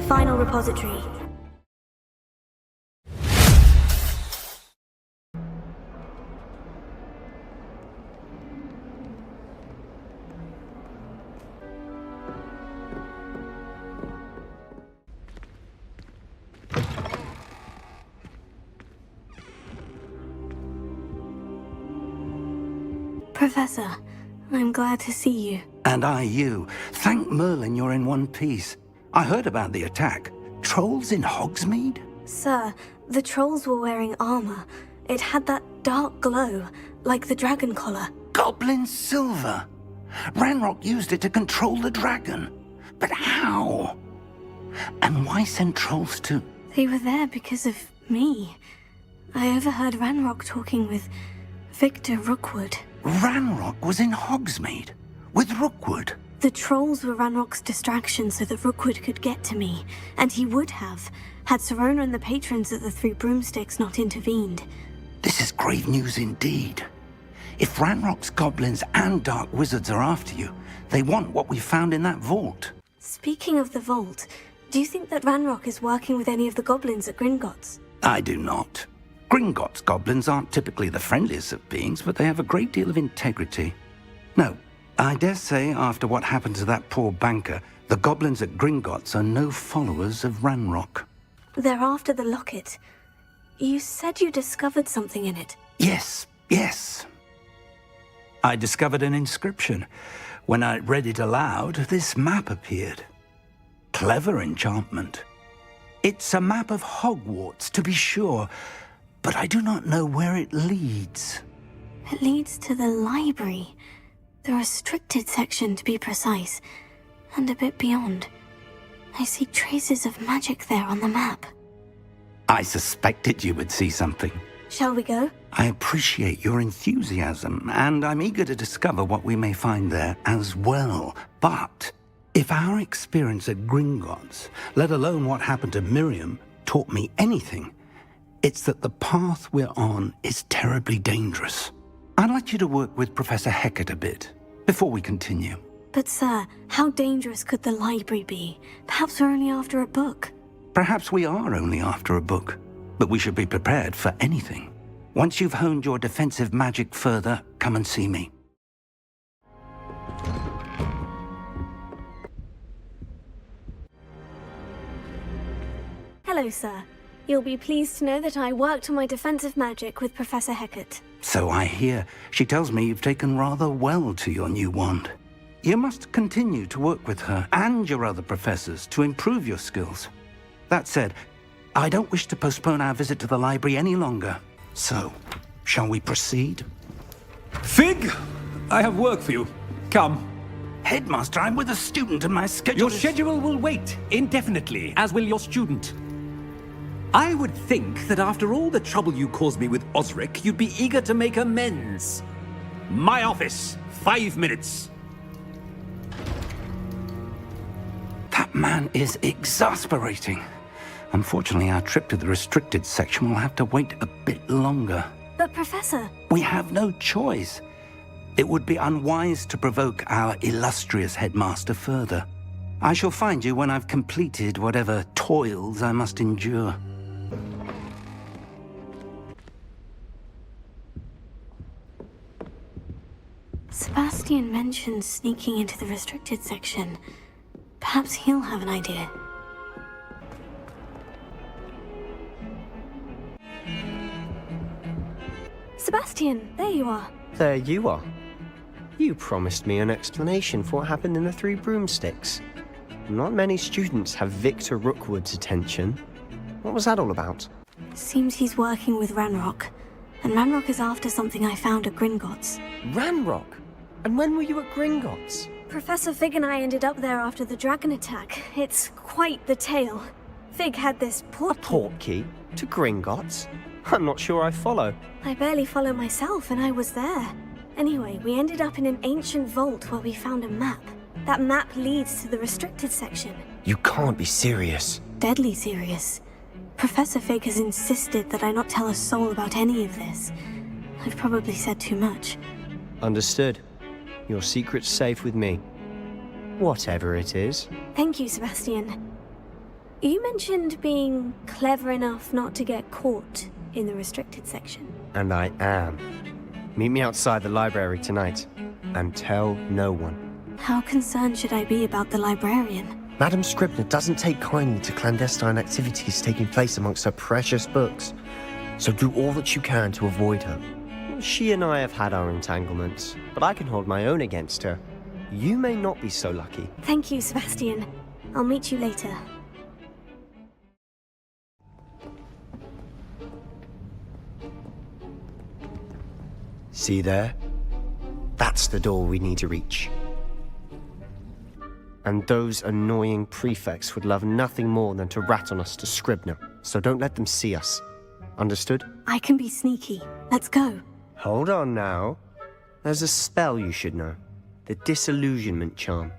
final repository. Professor, I'm glad to see you. And I you. Thank Merlin you're in one piece. I heard about the attack. Trolls in Hogsmeade? Sir, the trolls were wearing armor. It had that dark glow, like the dragon collar. Goblin silver! Ranrock used it to control the dragon. But how? And why send trolls to... They were there because of me. I overheard Ranrock talking with Victor Rookwood. Ranrock was in Hogsmeade? With Rookwood? The trolls were Ranrock's distraction so that Rookwood could get to me, and he would have, had Sirona and the patrons at the Three Broomsticks not intervened. This is grave news indeed. If Ranrock's goblins and dark wizards are after you, they want what we found in that vault. Speaking of the vault, do you think that Ranrock is working with any of the goblins at Gringotts? I do not. Gringotts goblins aren't typically the friendliest of beings, but they have a great deal of integrity. No, I dare say after what happened to that poor banker, the goblins at Gringotts are no followers of Ranrock. They're after the locket. You said you discovered something in it. Yes. I discovered an inscription. When I read it aloud, this map appeared. Clever enchantment. It's a map of Hogwarts, to be sure, but I do not know where it leads. It leads to the library. The restricted section, to be precise, and a bit beyond. I see traces of magic there on the map. I suspected you would see something. Shall we go? I appreciate your enthusiasm, and I'm eager to discover what we may find there as well. But if our experience at Gringotts, let alone what happened to Miriam, taught me anything, it's that the path we're on is terribly dangerous. I'd like you to work with Professor Hecat a bit, before we continue. But sir, how dangerous could the library be? Perhaps we're only after a book. Perhaps we are only after a book, but we should be prepared for anything. Once you've honed your defensive magic further, come and see me. Hello, sir. You'll be pleased to know that I worked on my defensive magic with Professor Hecat. So I hear. She tells me you've taken rather well to your new wand. You must continue to work with her and your other professors to improve your skills. That said, I don't wish to postpone our visit to the library any longer. So, shall we proceed? Fig, I have work for you. Come. Headmaster, I'm with a student and my schedule Your schedule will wait indefinitely, as will your student. I would think that after all the trouble you caused me with Osric, you'd be eager to make amends. My office, 5 minutes. That man is exasperating. Unfortunately, our trip to the restricted section will have to wait a bit longer. But Professor... We have no choice. It would be unwise to provoke our illustrious headmaster further. I shall find you when I've completed whatever toils I must endure. Sebastian mentioned sneaking into the restricted section. Perhaps he'll have an idea. Sebastian, there you are. There you are. You promised me an explanation for what happened in the Three Broomsticks. Not many students have Victor Rookwood's attention. What was that all about? Seems he's working with Ranrock. And Ranrock is after something I found at Gringotts. Ranrock? And when were you at Gringotts? Professor Fig and I ended up there after the dragon attack. It's quite the tale. Fig had this portkey. A portkey? To Gringotts? I'm not sure I follow. I barely follow myself, and I was there. Anyway, we ended up in an ancient vault where we found a map. That map leads to the restricted section. You can't be serious. Deadly serious. Professor Fig has insisted that I not tell a soul about any of this. I've probably said too much. Understood. Your secret's safe with me. Whatever it is. Thank you, Sebastian. You mentioned being clever enough not to get caught in the restricted section. And I am. Meet me outside the library tonight, and tell no one. How concerned should I be about the librarian? Madam Scribner doesn't take kindly to clandestine activities taking place amongst her precious books, so do all that you can to avoid her. She and I have had our entanglements, but I can hold my own against her. You may not be so lucky. Thank you, Sebastian. I'll meet you later. See there? That's the door we need to reach. And those annoying prefects would love nothing more than to rat on us to Scribner, so don't let them see us. Understood? I can be sneaky. Let's go. Hold on now. There's a spell you should know. The Disillusionment Charm.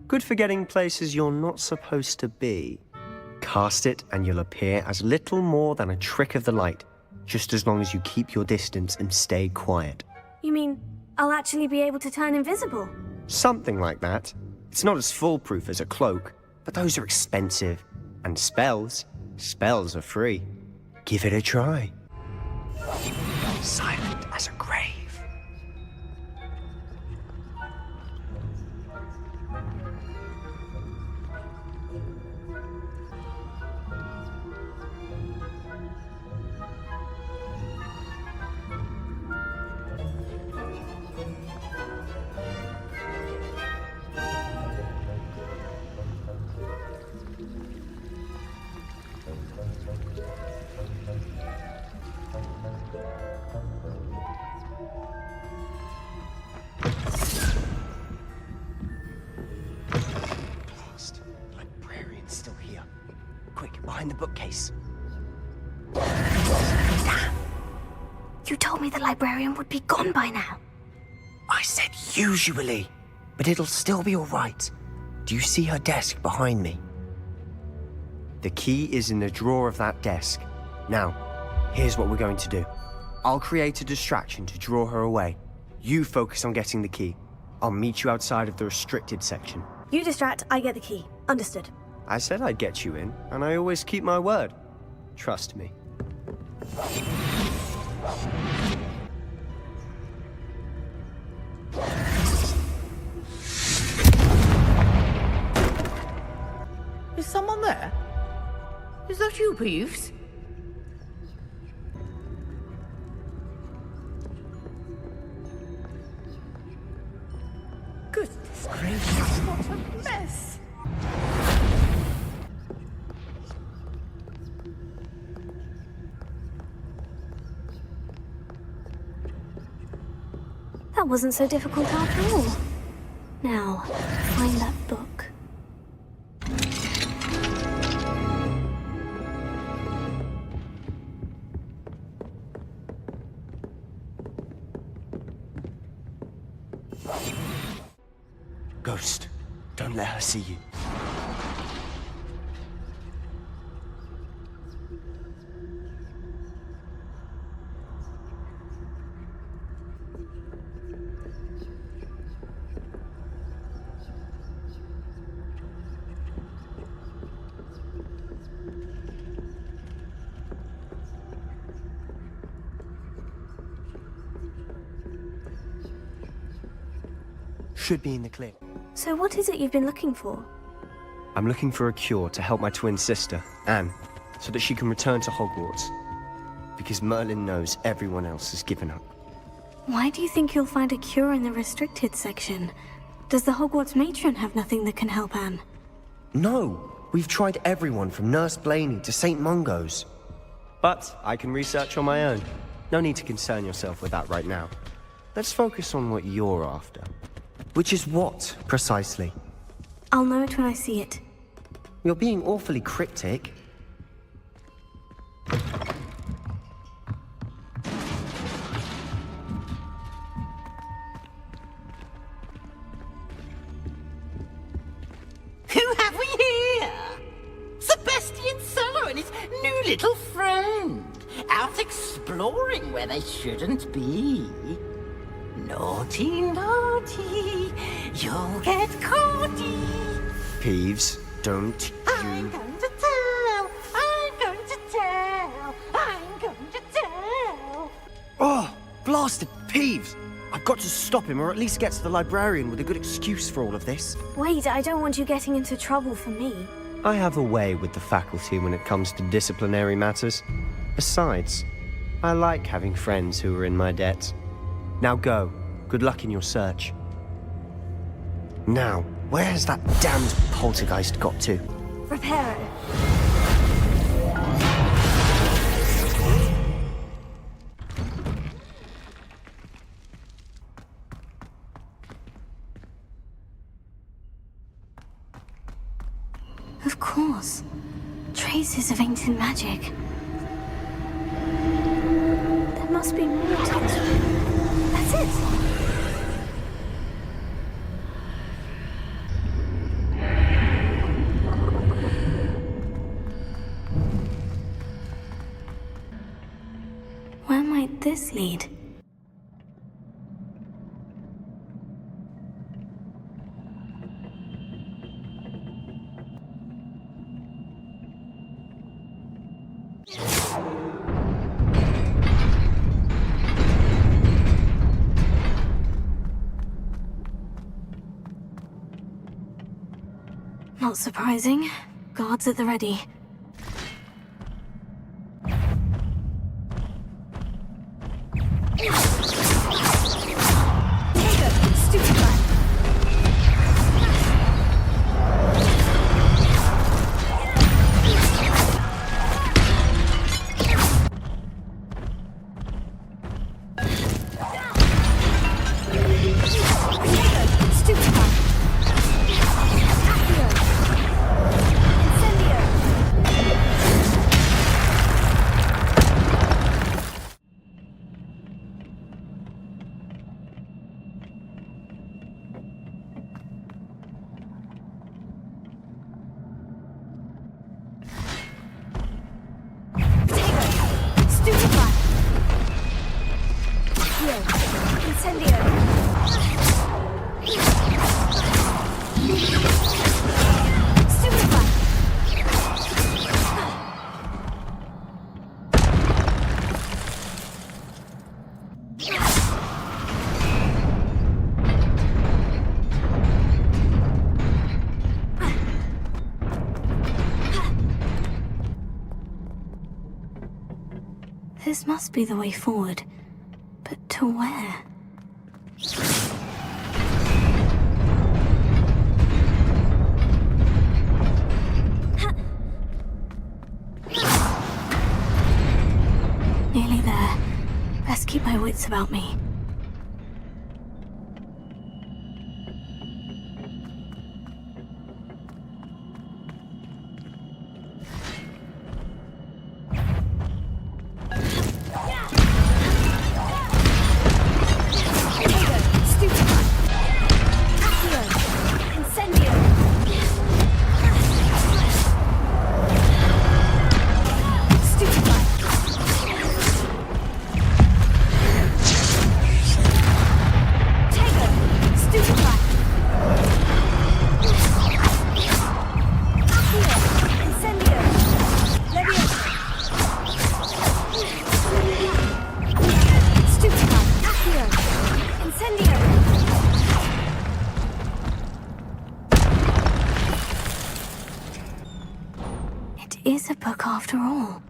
Good for getting places you're not supposed to be. Cast it and you'll appear as little more than a trick of the light, just as long as you keep your distance and stay quiet. You mean I'll actually be able to turn invisible? Something like that. It's not as foolproof as a cloak, but those are expensive. And spells are free. Give it a try. Silent as a grave. Librarian's still here. Quick, behind the bookcase. Damn! You told me the librarian would be gone by now. I said usually, but it'll still be all right. Do you see her desk behind me? The key is in the drawer of that desk. Now, here's what we're going to do. I'll create a distraction to draw her away. You focus on getting the key. I'll meet you outside of the restricted section. You distract, I get the key. Understood. I said I'd get you in, and I always keep my word. Trust me. Is someone there? Is that you, Peeves? Goodness gracious, what a mess! That wasn't so difficult after all. Now, find that book. Ghost, don't let her see you. Should be in the clear. So what is it you've been looking for? I'm looking for a cure to help my twin sister, Anne, so that she can return to Hogwarts. Because Merlin knows everyone else has given up. Why do you think you'll find a cure in the restricted section? Does the Hogwarts matron have nothing that can help Anne? No! We've tried everyone from Nurse Blaney to St. Mungo's. But I can research on my own. No need to concern yourself with that right now. Let's focus on what you're after. Which is what, precisely? I'll know it when I see it. You're being awfully cryptic. Who have we here? Sebastian Cello and his new little friend, out exploring where they shouldn't be. Naughty, naughty, you'll get caughty. Peeves, don't I'm you... going to tell bastard Peeves! I've got to stop him, or at least get to the librarian with a good excuse for all of this. Wait, I don't want you getting into trouble for me. I have a way with the faculty when it comes to disciplinary matters. Besides, I like having friends who are in my debt. Now go. Good luck in your search. Now, where has that damned poltergeist got to? Prepare it. Of course. Traces of ancient magic. There must be more to this room. That's it! Where might this lead? Not surprising. Guards at the ready. This must be the way forward. But to where? Nearly there. Best keep my wits about me. Is a book after all.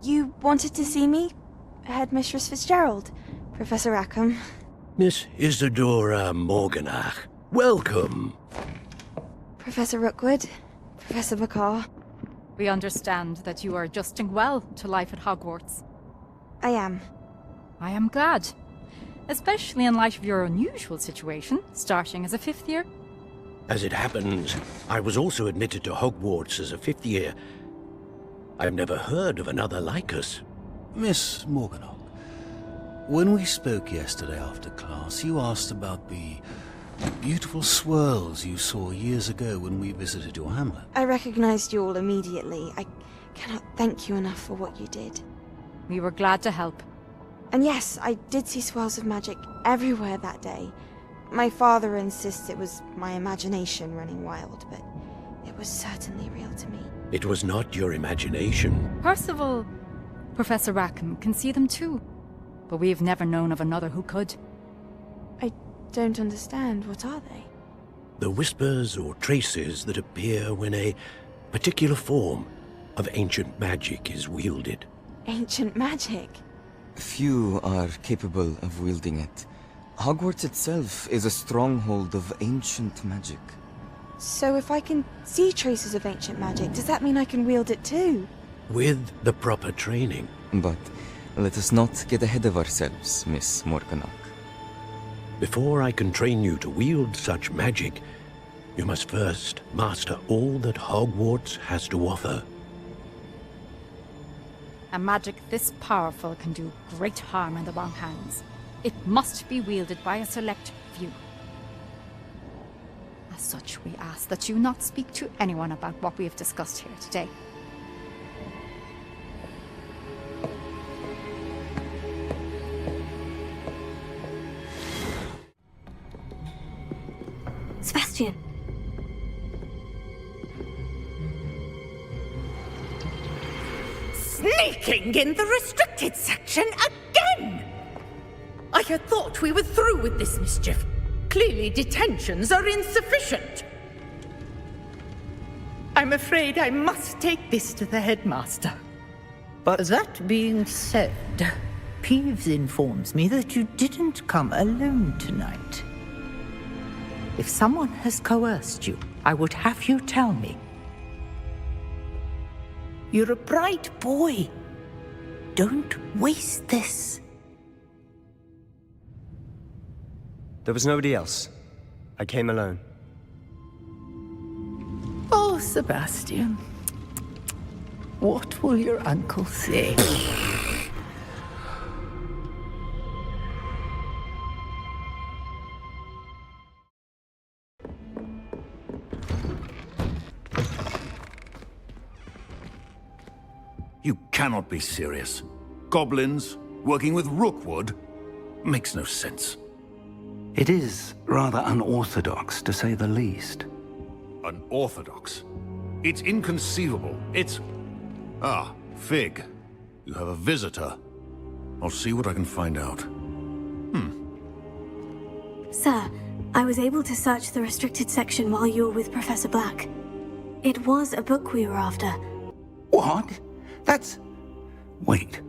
You wanted to see me? Headmistress Fitzgerald, Professor Rackham. Miss Isadora Morganach, welcome. Professor Rookwood, Professor McCaw. We understand that you are adjusting well to life at Hogwarts. I am. I am glad. Especially in light of your unusual situation, starting as a fifth year. As it happens, I was also admitted to Hogwarts as a fifth year. I've never heard of another like us. Miss Morganach, when we spoke yesterday after class, you asked about the beautiful swirls you saw years ago when we visited your hamlet. I recognized you all immediately. I cannot thank you enough for what you did. We were glad to help. And yes, I did see swirls of magic everywhere that day. My father insists it was my imagination running wild, but it was certainly real to me. It was not your imagination. Percival, Professor Rackham can see them too. But we've never known of another who could. I don't understand. What are they? The whispers or traces that appear when a particular form of ancient magic is wielded. Ancient magic? Few are capable of wielding it. Hogwarts itself is a stronghold of ancient magic. So if I can see traces of ancient magic, does that mean I can wield it too? With the proper training. But let us not get ahead of ourselves, Miss Morganach. Before I can train you to wield such magic, you must first master all that Hogwarts has to offer. A magic this powerful can do great harm in the wrong hands. It must be wielded by a select few. As such, we ask that you not speak to anyone about what we have discussed here today. Sebastian. Sneaking in the restricted section again! I had thought we were through with this mischief. Clearly detentions are insufficient. I'm afraid I must take this to the headmaster. But that being said, Peeves informs me that you didn't come alone tonight. If someone has coerced you, I would have you tell me. You're a bright boy. Don't waste this. There was nobody else. I came alone. Oh, Sebastian. What will your uncle say? You cannot be serious. Goblins working with Rookwood? Makes no sense. It is rather unorthodox, to say the least. Unorthodox? It's inconceivable. It's... Ah, Fig. You have a visitor. I'll see what I can find out. Sir, I was able to search the restricted section while you were with Professor Black. It was a book we were after. What? That's... Wait.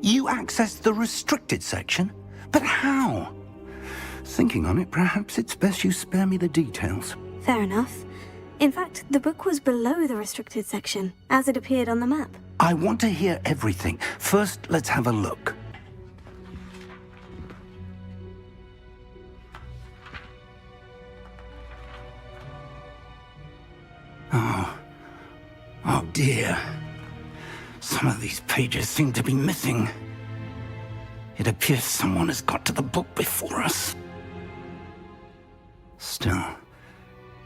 You accessed the restricted section? But how? Thinking on it, perhaps it's best you spare me the details. Fair enough. In fact, the book was below the restricted section, as it appeared on the map. I want to hear everything. First, let's have a look. Oh dear. Some of these pages seem to be missing. It appears someone has got to the book before us. Still,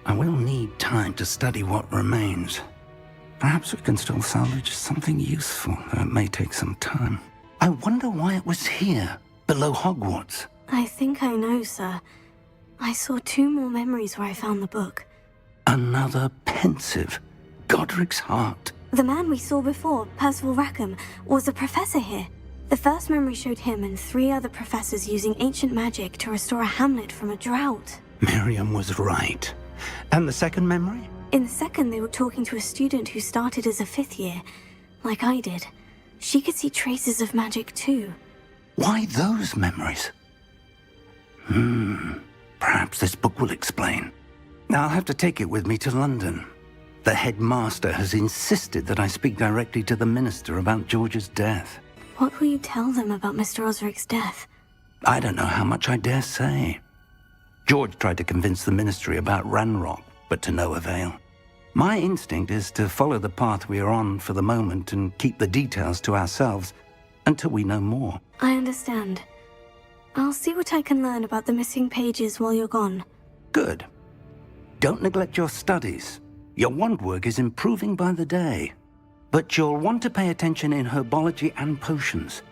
I will need time to study what remains. Perhaps we can still salvage something useful, though it may take some time. I wonder why it was here, below Hogwarts. I think I know, sir. I saw 2 more memories where I found the book. Another pensive. Godric's heart. The man we saw before, Percival Rackham, was a professor here. The first memory showed him and 3 other professors using ancient magic to restore a hamlet from a drought. Miriam was right. And the second memory? In the second, they were talking to a student who started as a 5th year, like I did. She could see traces of magic too. Why those memories? Perhaps this book will explain. I'll have to take it with me to London. The headmaster has insisted that I speak directly to the minister about George's death. What will you tell them about Mr. Osric's death? I don't know how much I dare say. George tried to convince the ministry about Ranrock, but to no avail. My instinct is to follow the path we are on for the moment and keep the details to ourselves until we know more. I understand. I'll see what I can learn about the missing pages while you're gone. Good. Don't neglect your studies. Your wand work is improving by the day. But you'll want to pay attention in herbology and potions.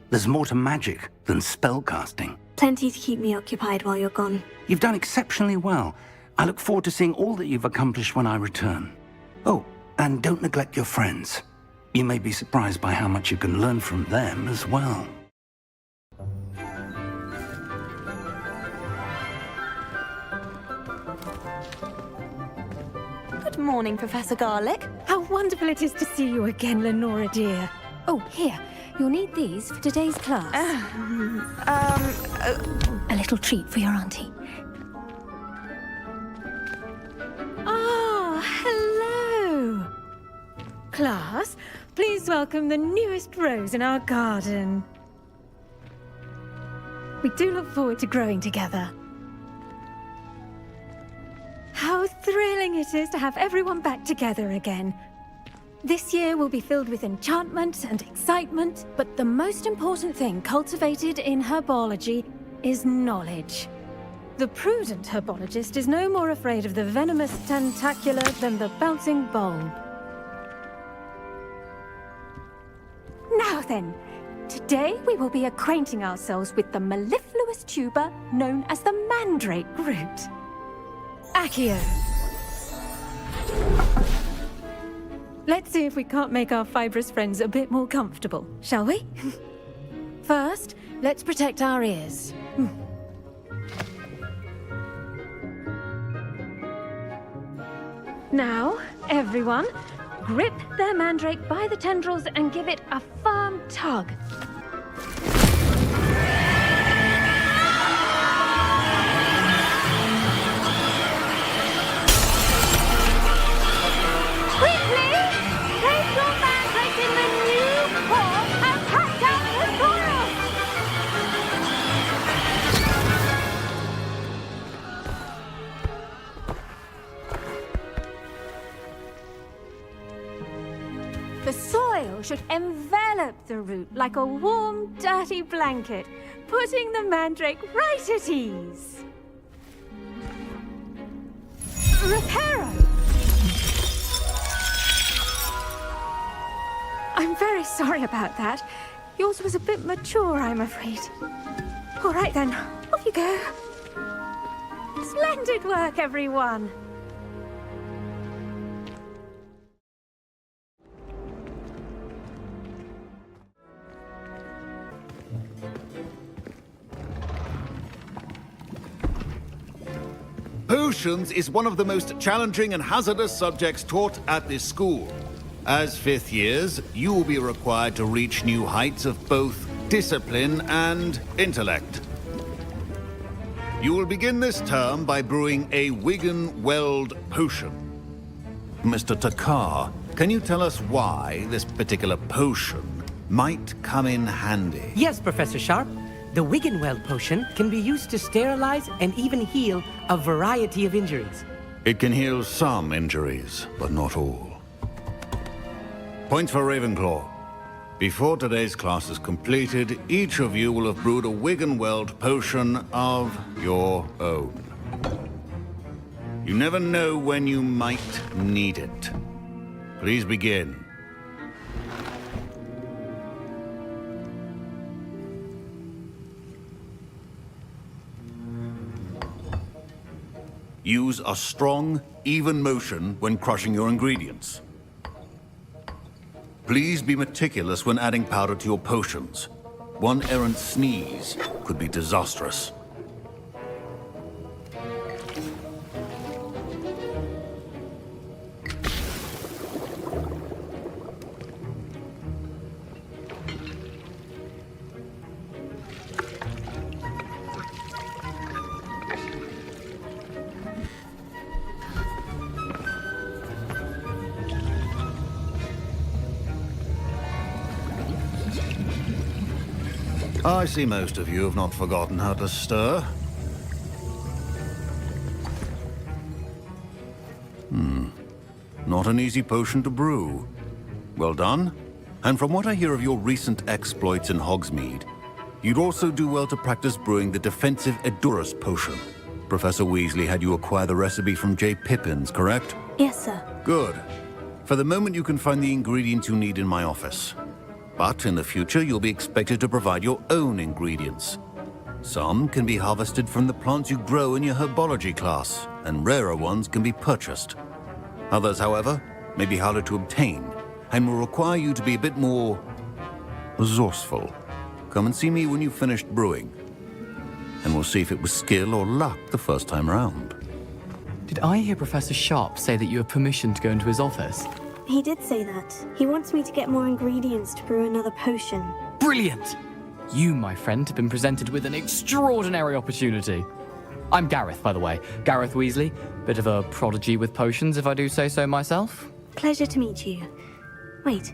There's more to magic than spellcasting. Plenty to keep me occupied while you're gone. You've done exceptionally well. I look forward to seeing all that you've accomplished when I return. Oh, and don't neglect your friends. You may be surprised by how much you can learn from them as well. Good morning, Professor Garlick. How wonderful it is to see you again, Lenora dear. Oh, here. You'll need these for today's class. A little treat for your auntie. Ah, hello. Class, please welcome the newest rose in our garden. We do look forward to growing together. How thrilling it is to have everyone back together again. This year will be filled with enchantment and excitement, but the most important thing cultivated in herbology is knowledge. The prudent herbologist is no more afraid of the venomous tentacula than the bouncing bulb. Now then, today we will be acquainting ourselves with the mellifluous tuber known as the mandrake root. Accio. Let's see if we can't make our fibrous friends a bit more comfortable, shall we? First, let's protect our ears. Now, everyone, grip their mandrake by the tendrils and give it a firm tug. The soil should envelop the root like a warm, dirty blanket, putting the mandrake right at ease. Reparo! I'm very sorry about that. Yours was a bit mature, I'm afraid. All right then, off you go. Splendid work, everyone. Potions is one of the most challenging and hazardous subjects taught at this school. As 5th years, you will be required to reach new heights of both discipline and intellect. You will begin this term by brewing a Wigan-Weld potion. Mr. Takar, can you tell us why this particular potion might come in handy? Yes, Professor Sharp. The Wigan-Weld potion can be used to sterilize and even heal a variety of injuries. It can heal some injuries, but not all. Point for Ravenclaw. Before today's class is completed, each of you will have brewed a Wigan-Weld potion of your own. You never know when you might need it. Please begin. Use a strong, even motion when crushing your ingredients. Please be meticulous when adding powder to your potions. One errant sneeze could be disastrous. I see most of you have not forgotten how to stir. Not an easy potion to brew. Well done. And from what I hear of your recent exploits in Hogsmeade, you'd also do well to practice brewing the defensive Edurus potion. Professor Weasley had you acquire the recipe from J. Pippin's, correct? Yes, sir. Good. For the moment, you can find the ingredients you need in my office. But in the future, you'll be expected to provide your own ingredients. Some can be harvested from the plants you grow in your herbology class, and rarer ones can be purchased. Others, however, may be harder to obtain, and will require you to be a bit more resourceful. Come and see me when you've finished brewing, and we'll see if it was skill or luck the first time round. Did I hear Professor Sharp say that you have permission to go into his office? He did say that. He wants me to get more ingredients to brew another potion. Brilliant! You, my friend, have been presented with an extraordinary opportunity. I'm Gareth, by the way. Gareth Weasley. Bit of a prodigy with potions, if I do say so myself. Pleasure to meet you. Wait,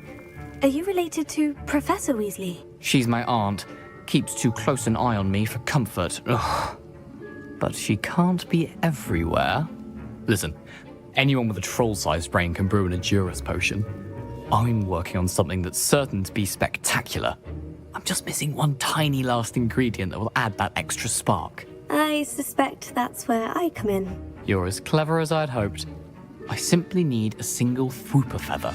are you related to Professor Weasley? She's my aunt. Keeps too close an eye on me for comfort. Ugh. But she can't be everywhere. Listen, anyone with a troll-sized brain can brew an Edurus potion. I'm working on something that's certain to be spectacular. I'm just missing one tiny last ingredient that will add that extra spark. I suspect that's where I come in. You're as clever as I'd hoped. I simply need a single Fwooper feather.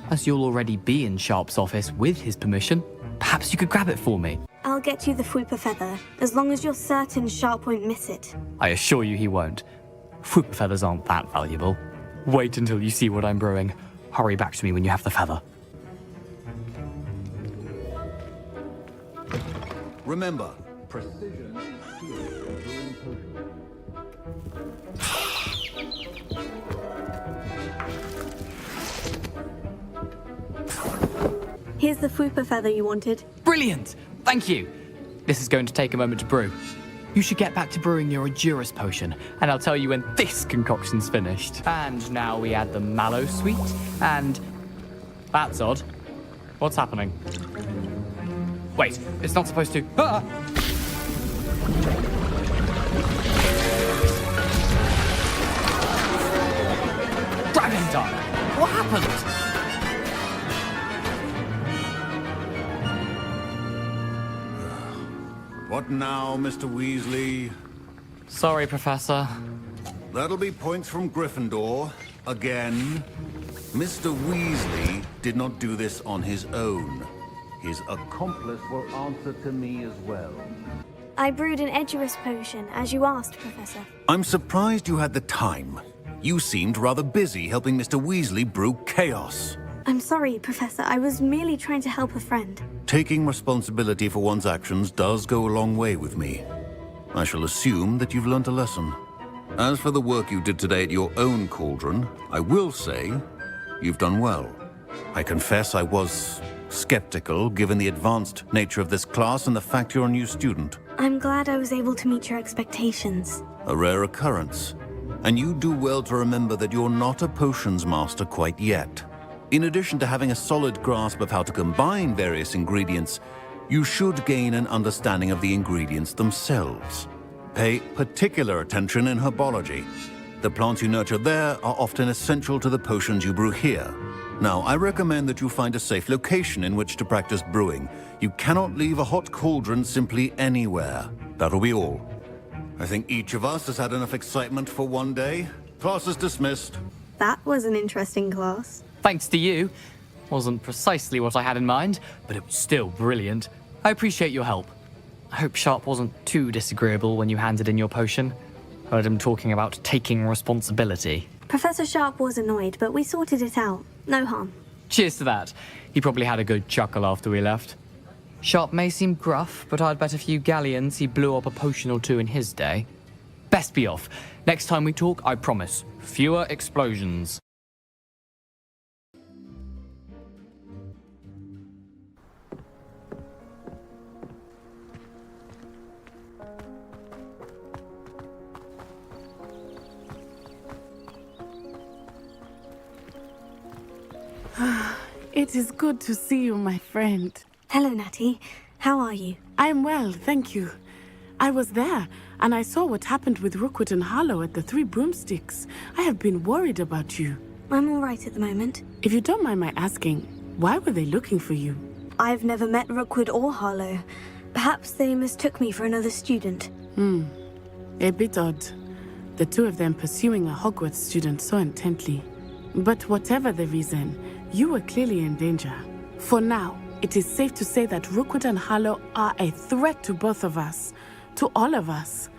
As you'll already be in Sharp's office with his permission, perhaps you could grab it for me. I'll get you the Fwooper feather, as long as you're certain Sharp won't miss it. I assure you he won't. Fwooper feathers aren't that valuable. Wait until you see what I'm brewing. Hurry back to me when you have the feather. Remember, precision is key in brewing potions. Here's the Fwooper feather you wanted. Brilliant! Thank you! This is going to take a moment to brew. You should get back to brewing your Edurus potion, and I'll tell you when this concoction's finished. And now we add the mallow sweet, and... That's odd. What's happening? Wait, it's not supposed to... Ah! Dragon Dark! What happened? What now, Mr. Weasley? Sorry, Professor. That'll be points from Gryffindor. Again. Mr. Weasley did not do this on his own. His accomplice will answer to me as well. I brewed an Edurus potion, as you asked, Professor. I'm surprised you had the time. You seemed rather busy helping Mr. Weasley brew chaos. I'm sorry, Professor. I was merely trying to help a friend. Taking responsibility for one's actions does go a long way with me. I shall assume that you've learnt a lesson. As for the work you did today at your own cauldron, I will say you've done well. I confess I was skeptical, given the advanced nature of this class and the fact you're a new student. I'm glad I was able to meet your expectations. A rare occurrence. And you do well to remember that you're not a potions master quite yet. In addition to having a solid grasp of how to combine various ingredients, you should gain an understanding of the ingredients themselves. Pay particular attention in herbology. The plants you nurture there are often essential to the potions you brew here. Now, I recommend that you find a safe location in which to practice brewing. You cannot leave a hot cauldron simply anywhere. That'll be all. I think each of us has had enough excitement for one day. Class is dismissed. That was an interesting class. Thanks to you. Wasn't precisely what I had in mind, but it was still brilliant. I appreciate your help. I hope Sharp wasn't too disagreeable when you handed in your potion. Heard him talking about taking responsibility. Professor Sharp was annoyed, but we sorted it out. No harm. Cheers to that. He probably had a good chuckle after we left. Sharp may seem gruff, but I'd bet a few galleons he blew up a potion or two in his day. Best be off. Next time we talk, I promise, fewer explosions. It is good to see you, my friend. Hello, Natty. How are you? I'm well, thank you. I was there, and I saw what happened with Rookwood and Harlow at the Three Broomsticks. I have been worried about you. I'm all right at the moment. If you don't mind my asking, why were they looking for you? I've never met Rookwood or Harlow. Perhaps they mistook me for another student. A bit odd. The two of them pursuing a Hogwarts student so intently. But whatever the reason, you were clearly in danger. For now, it is safe to say that Rookwood and Harlow are a threat to both of us, to all of us.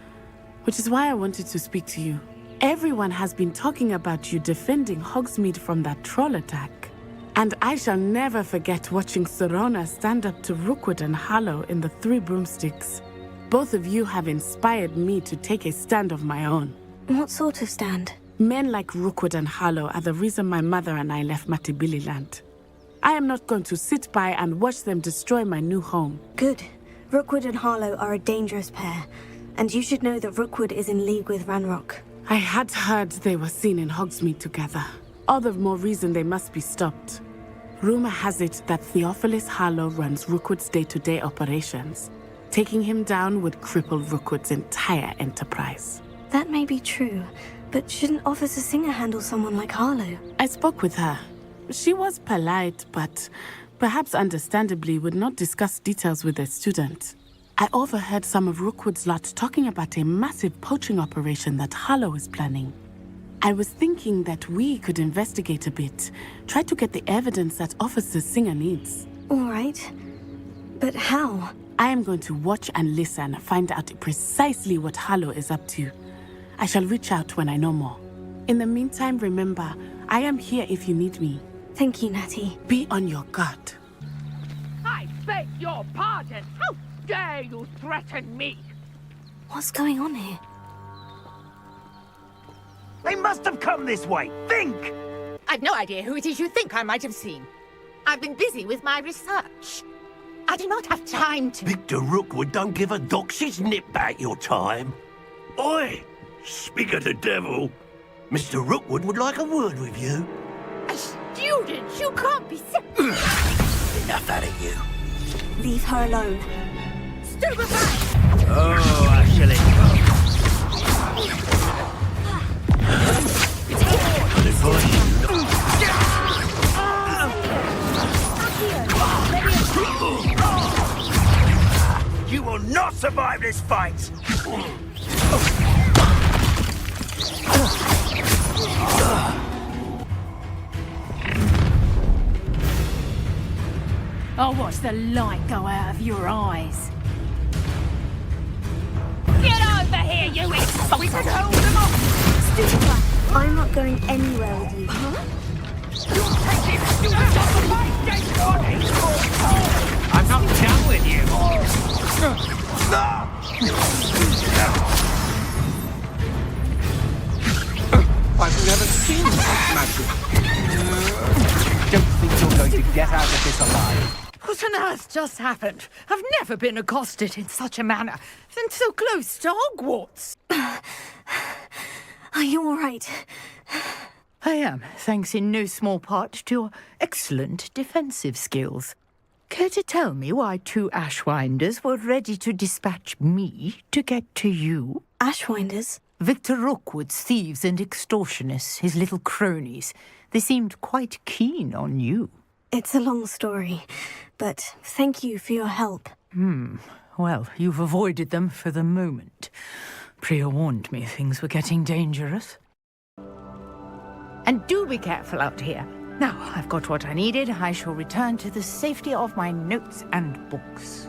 Which is why I wanted to speak to you. Everyone has been talking about you defending Hogsmeade from that troll attack. And I shall never forget watching Serona stand up to Rookwood and Harlow in the Three Broomsticks. Both of you have inspired me to take a stand of my own. What sort of stand? Men like Rookwood and Harlow are the reason my mother and I left Matibili Land. I am not going to sit by and watch them destroy my new home. Good. Rookwood and Harlow are a dangerous pair, and you should know that Rookwood is in league with Ranrock. I had heard they were seen in Hogsmeade together. All the more reason they must be stopped. Rumor has it that Theophilus Harlow runs Rookwood's day-to-day operations. Taking him down would cripple Rookwood's entire enterprise. That may be true, but shouldn't Officer Singer handle someone like Harlow? I spoke with her. She was polite, but perhaps understandably would not discuss details with a student. I overheard some of Rookwood's lot talking about a massive poaching operation that Harlow is planning. I was thinking that we could investigate a bit, try to get the evidence that Officer Singer needs. All right. But how? I am going to watch and listen, find out precisely what Harlow is up to. I shall reach out when I know more. In the meantime, remember, I am here if you need me. Thank you, Natty. Be on your guard. I beg your pardon. How dare you threaten me? What's going on here? They must have come this way. Think! I've no idea who it is you think I might have seen. I've been busy with my research. I do not have time to... Victor Rookwood don't give a doxy's nip back your time. Oi! Speak of the devil. Mr. Rookwood would like a word with you. A student? You can't be so... Enough out of you. Leave her alone. Stupefy! Oh, actually. You will not survive this fight! I'll watch the light go out of your eyes. Get over here, you excited! Hold them off! Stupefy, I'm not going anywhere with you. I'm not done with you. I've never seen such magic. Don't think you're going to get out of this alive. What on earth just happened? I've never been accosted in such a manner, and so close to Hogwarts. Are you all right? I am, thanks in no small part to your excellent defensive skills. Care to tell me why two Ashwinders were ready to dispatch me to get to you? Ashwinders? Victor Rookwood's thieves and extortionists, his little cronies. They seemed quite keen on you. It's a long story, but thank you for your help. Well, you've avoided them for the moment. Priya warned me things were getting dangerous. And do be careful out here. Now, I've got what I needed. I shall return to the safety of my notes and books.